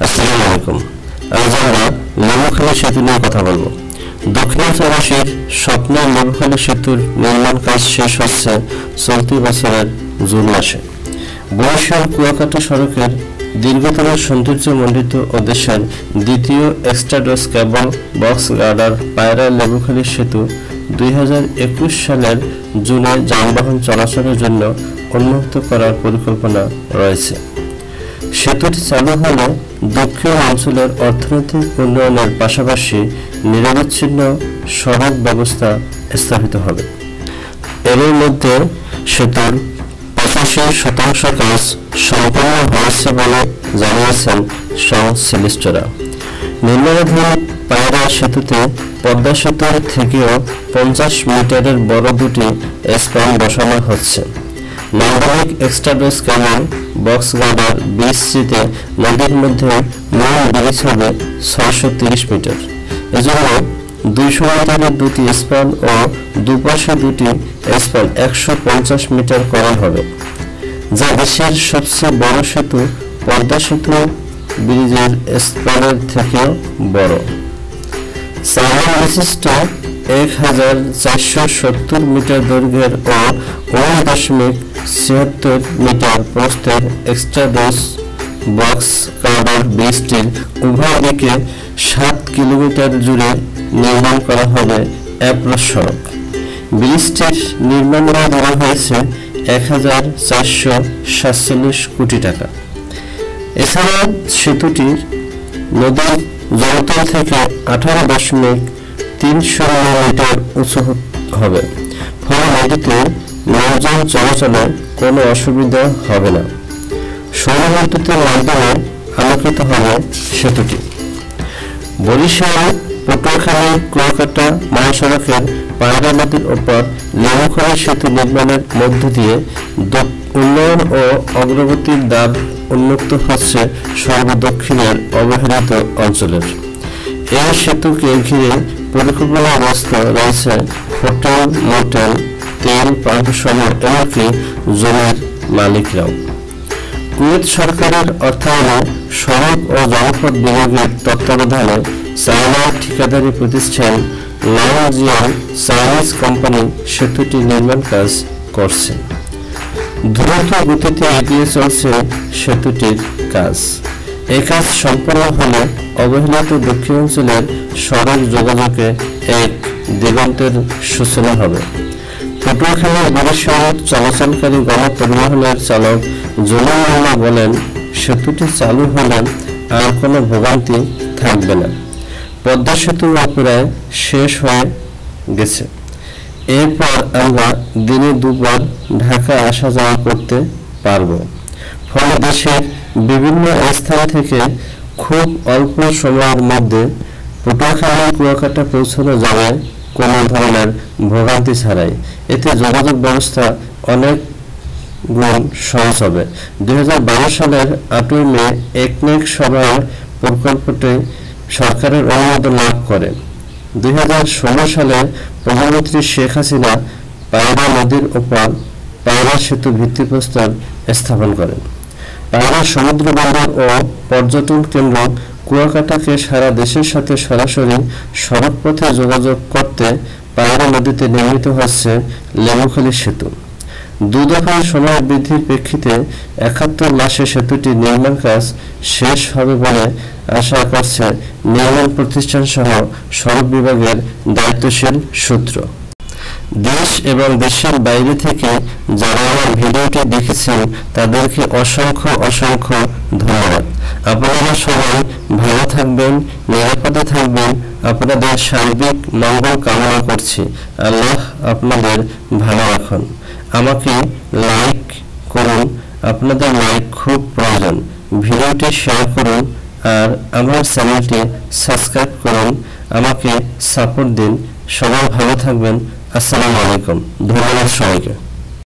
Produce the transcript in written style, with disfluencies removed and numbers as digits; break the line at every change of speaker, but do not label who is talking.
আসসালামু আলাইকুম। আজ আমরা লেবুখালী সেতু নিয়ে কথা বলবো। দক্ষিণাঞ্চলবাসীর স্বপ্নের লেবুখালী সেতুর নির্মাণ কাজ শেষ হচ্ছে চলতি বছরের জুন মাসে। বরিশাল কুয়াকাটা সড়কের দীর্ঘতর সৌন্দর্যমণ্ডিত ও দেশের দ্বিতীয় এক্সট্রাডোস কেবল বক্স গার্ডার পায়রা লেবুখালী সেতু 2021 সালের জুনে যানবাহন চলাচলের জন্য উন্মুক্ত করার পরিকল্পনা রয়েছে। সেতুটি চালু হলে দক্ষিণ অঞ্চলের অর্থনৈতিক উন্নয়নের পাশাপাশি নিরবচ্ছিন্ন সড়ক ব্যবস্থা স্থাপিত হবে। এর মধ্যে সেতুর 85% কাজ সম্পন্ন হয়েছে বলে জানিয়েছেন সংশ্লিষ্টরা। নির্মাণাধীন পায়রা সেতুতে পদ্মা সেতুর থেকেও 50 মিটারের বড় দুটি স্প্যান বসানো হচ্ছে। নান্দনিক এক্সট্রাডোস কেবল বক্স গার্ডার BC-তে নদীর মধ্যে মূল ব্রিজ হবে 630 মিটার। এজন্য 200 মিটারের দুটি স্প্যান ও দুপাশে দুটি স্প্যান 150 মিটার করা হবে, যা দেশের সবচেয়ে বড় সেতু পদ্মা সেতু ব্রিজের স্প্যানের থেকেও বড়। চালান বিশিষ্ট 1470 মিটার দৈর্ঘ্যের ও 9.76 মিটার প্রস্থের এক্সট্রাডোস বক্স গার্ডার ব্রিজটির উভয় দিকে 7 কিলোমিটার জুড়ে নির্মাণ করা হবে অ্যাপ্রোচ সড়ক। ব্রিজটির নির্মাণ ব্যয় ধরা হয়েছে 1447 কোটি টাকা। এছাড়া সেতুটির নদীর জলতল থেকে 18.30 মিটার উঁচু হবে, ফলে নদীতে নৌযান চলাচলে কোনো অসুবিধা হবে না। সৌর বিদ্যুতের মাধ্যমে আলোকিত হবে সেতুটি। বরিশাল পটুয়াখালী কুয়াকাটা মহাসড়কের পায়রা নদীর ওপর লেবুখালী সেতু নির্মাণের মধ্য দিয়ে উন্নয়ন ও অগ্রগতির দ্বার উন্মুক্ত হচ্ছে সর্বদক্ষিণের অবহেলিত অঞ্চলের। এই সেতুকে ঘিরে পরিকল্পনাগ্রস্ত রয়েছে হোটেল, মোটেল, তেল পাম্প সহ এমনকি জমির মালিকরাও। কুয়েত সরকারের অর্থায়নে সড়ক ও জনপথ বিভাগের তত্ত্বাবধানে চায়না ঠিকাদারি প্রতিষ্ঠান লাওজিয়ান চাইনিজ কোম্পানি সেতুটি নির্মাণ কাজ করছে। দ্রুত গতিতে এগিয়ে চলছে সেতুটির কাজ। এই কাজ সম্পন্ন হলে অবহেলিত দক্ষিণাঞ্চলের সড়ক যোগাযোগে এক দিগন্তের সূচনা হবে। পটুয়াখালী বরিশাল চলাচলকারী গণপরিবহনের চালক জলিল মোল্লা বলেন, সেতুটি চালু হলে আর কোনো ভোগান্তি থাকবে না। পদ্মা সেতু প্রায় শেষ হয়ে গেছে। এরপর আমরা দিনে দুবার ঢাকা আসা যাওয়া করতে পারব। ফলে দেশের বিভিন্ন স্থান থেকে খুব অল্প সময়ের মধ্যে পটুয়াখালী কুয়াকাটা পৌঁছানো যাবে কোনো ধরনের ভোগান্তি ছাড়াই। এতে যোগাযোগ ব্যবস্থা অনেক গুণ সহজ হবে। 2012 সালের 8 মে একনেক সভায় প্রকল্পটি সরকারের অনুমোদন লাভ করে। 2016 সালে প্রধানমন্ত্রী শেখ হাসিনা পায়রা নদীর ওপর পায়রা সেতু ভিত্তিপ্রস্তর স্থাপন করেন। পায়রা সমুদ্র বন্দর ও পর্যটন কেন্দ্র কুয়াকাটাকে সারা দেশের সাথে সরাসরি সড়কপথে যোগাযোগ করতে পায়রা নদীতে নির্মিত হচ্ছে লেবুখালী সেতু। 2 দফায় সময় বৃদ্ধির প্রেক্ষিতে 71 মাসে সেতুটি নির্মাণ কাজ শেষ হবে বলে আশা করছে নির্মাণ প্রতিষ্ঠান সহ সড়ক বিভাগের দায়িত্বশীল সূত্র। দেশ এবং দেশের বাইরে থেকে যারা আমার ভিডিওটি দেখেছেন তাদেরকে অসংখ্য ধন্যবাদ। আপনারা সবাই ভালো থাকবেন, নিরাপদে থাকবেন। আপনাদের সার্বিক মঙ্গল কামনা করছি। আল্লাহ আপনাদের ভালো রাখুন। আমাকে লাইক করুন, আপনাদের লাইক খুব প্রয়োজন। ভিডিওটি শেয়ার করুন আর আমার চ্যানেলটি সাবস্ক্রাইব করুন। আমাকে সাপোর্ট দিন। সবাই ভালো থাকবেন। আসসালামু আলাইকুম। ধন্যবাদ সবাইকে।